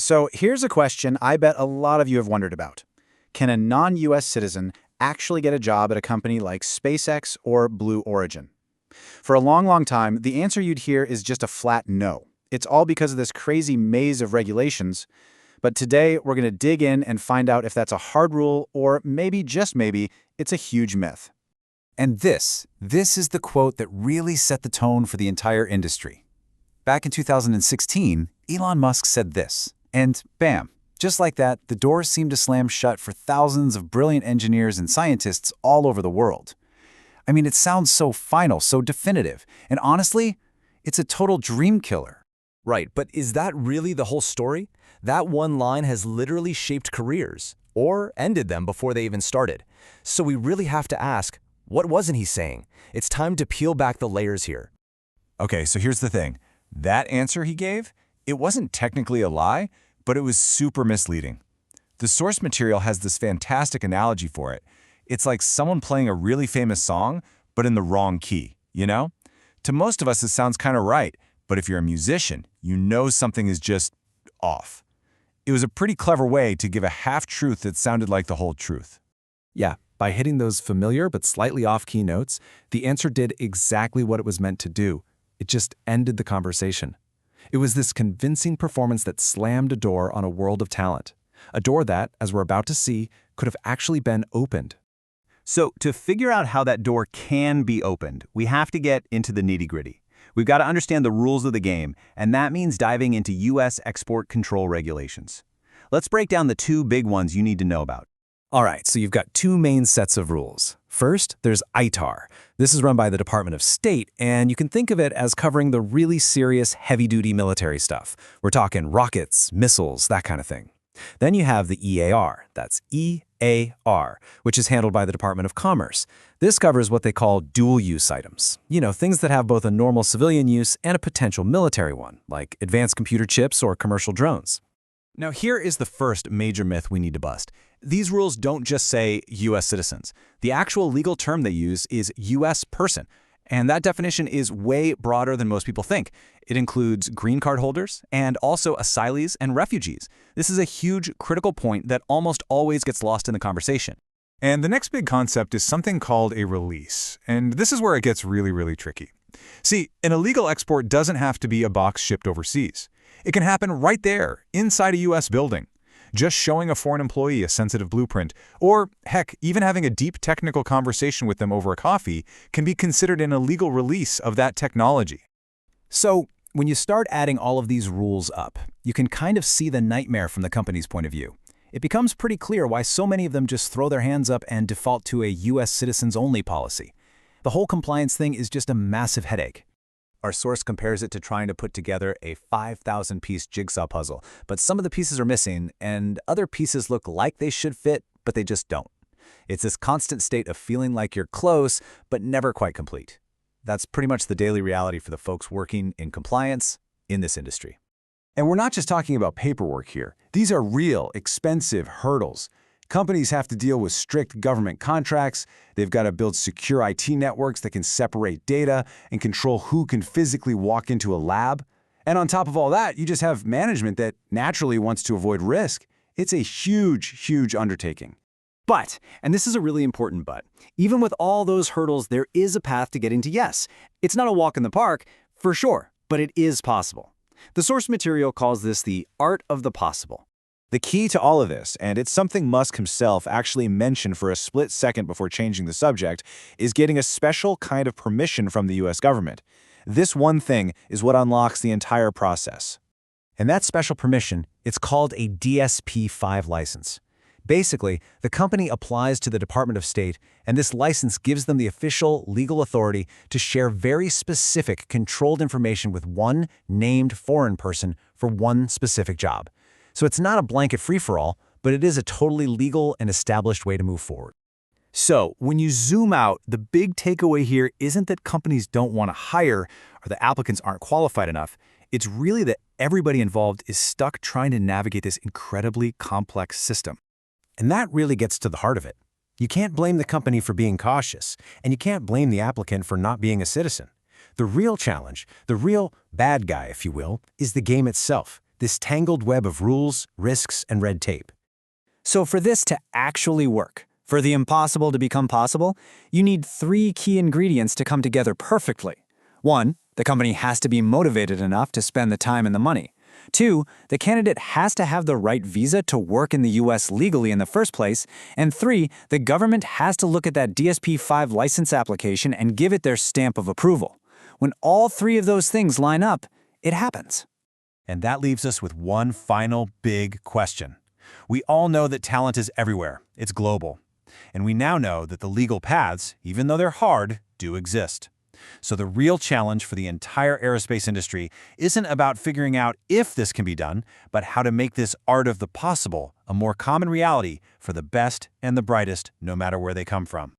So here's a question I bet a lot of you have wondered about. Can a non-US citizen actually get a job at a company like SpaceX or Blue Origin? For a long, long time, the answer you'd hear is just a flat no. It's all because of this crazy maze of regulations. But today, we're going to dig in and find out if that's a hard rule or maybe, just maybe, it's a huge myth. And this is the quote that really set the tone for the entire industry. Back in 2016, Elon Musk said this, and bam, just like that, the doors seemed to slam shut for thousands of brilliant engineers and scientists all over the world. I mean, it sounds so final, so definitive, and honestly, it's a total dream killer. Right, but is that really the whole story? That one line has literally shaped careers, or ended them before they even started. So we really have to ask, what wasn't he saying? It's time to peel back the layers here. Okay, so here's the thing. That answer he gave, it wasn't technically a lie, but it was super misleading. The source material has this fantastic analogy for it. It's like someone playing a really famous song, but in the wrong key, you know? To most of us, it sounds kind of right, but if you're a musician, you know something is just off. It was a pretty clever way to give a half-truth that sounded like the whole truth. Yeah, by hitting those familiar but slightly off-key notes, the answer did exactly what it was meant to do. It just ended the conversation. It was this convincing performance that slammed a door on a world of talent. A door that, as we're about to see, could have actually been opened. So to figure out how that door can be opened, we have to get into the nitty-gritty. We've got to understand the rules of the game, and that means diving into U.S. export control regulations. Let's break down the two big ones you need to know about. All right, so you've got two main sets of rules. First, there's ITAR. This is run by the Department of State, and you can think of it as covering the really serious, heavy-duty military stuff. We're talking rockets, missiles, that kind of thing. Then you have the EAR, that's EAR, which is handled by the Department of Commerce. This covers what they call dual-use items. You know, things that have both a normal civilian use and a potential military one, like advanced computer chips or commercial drones. Now here is the first major myth we need to bust. These rules don't just say U.S. citizens. The actual legal term they use is U.S. person, and that definition is way broader than most people think. It includes green card holders and also asylees and refugees. This is a huge critical point that almost always gets lost in the conversation. And the next big concept is something called a release, and this is where it gets really, really tricky. See, an illegal export doesn't have to be a box shipped overseas. It can happen right there, inside a U.S. building. Just showing a foreign employee a sensitive blueprint, or heck, even having a deep technical conversation with them over a coffee can be considered an illegal release of that technology. So, when you start adding all of these rules up, you can kind of see the nightmare from the company's point of view. It becomes pretty clear why so many of them just throw their hands up and default to a U.S. citizens-only policy. The whole compliance thing is just a massive headache. Our source compares it to trying to put together a 5,000-piece jigsaw puzzle, but some of the pieces are missing, and other pieces look like they should fit, but they just don't. It's this constant state of feeling like you're close, but never quite complete. That's pretty much the daily reality for the folks working in compliance in this industry. And we're not just talking about paperwork here. These are real, expensive hurdles. Companies have to deal with strict government contracts. They've got to build secure IT networks that can separate data and control who can physically walk into a lab. And on top of all that, you just have management that naturally wants to avoid risk. It's a huge, huge undertaking. But, and this is a really important but, even with all those hurdles, there is a path to getting to yes. It's not a walk in the park, for sure, but it is possible. The source material calls this the art of the possible. The key to all of this, and it's something Musk himself actually mentioned for a split second before changing the subject, is getting a special kind of permission from the US government. This one thing is what unlocks the entire process. And that special permission, it's called a DSP-5 license. Basically, the company applies to the Department of State, and this license gives them the official legal authority to share very specific controlled information with one named foreign person for one specific job. So it's not a blanket free-for-all, but it is a totally legal and established way to move forward. So, when you zoom out, the big takeaway here isn't that companies don't want to hire or the applicants aren't qualified enough. It's really that everybody involved is stuck trying to navigate this incredibly complex system. And that really gets to the heart of it. You can't blame the company for being cautious, and you can't blame the applicant for not being a citizen. The real challenge, the real bad guy, if you will, is the game itself. this tangled web of rules, risks, and red tape. So for this to actually work, for the impossible to become possible, you need 3 key ingredients to come together perfectly. 1, the company has to be motivated enough to spend the time and the money. 2, the candidate has to have the right visa to work in the U.S. legally in the first place. And 3, the government has to look at that DSP-5 license application and give it their stamp of approval. When all 3 of those things line up, it happens. And that leaves us with one final big question. We all know that talent is everywhere. It's global. And we now know that the legal paths, even though they're hard, do exist. So the real challenge for the entire aerospace industry isn't about figuring out if this can be done, but how to make this art of the possible a more common reality for the best and the brightest, no matter where they come from.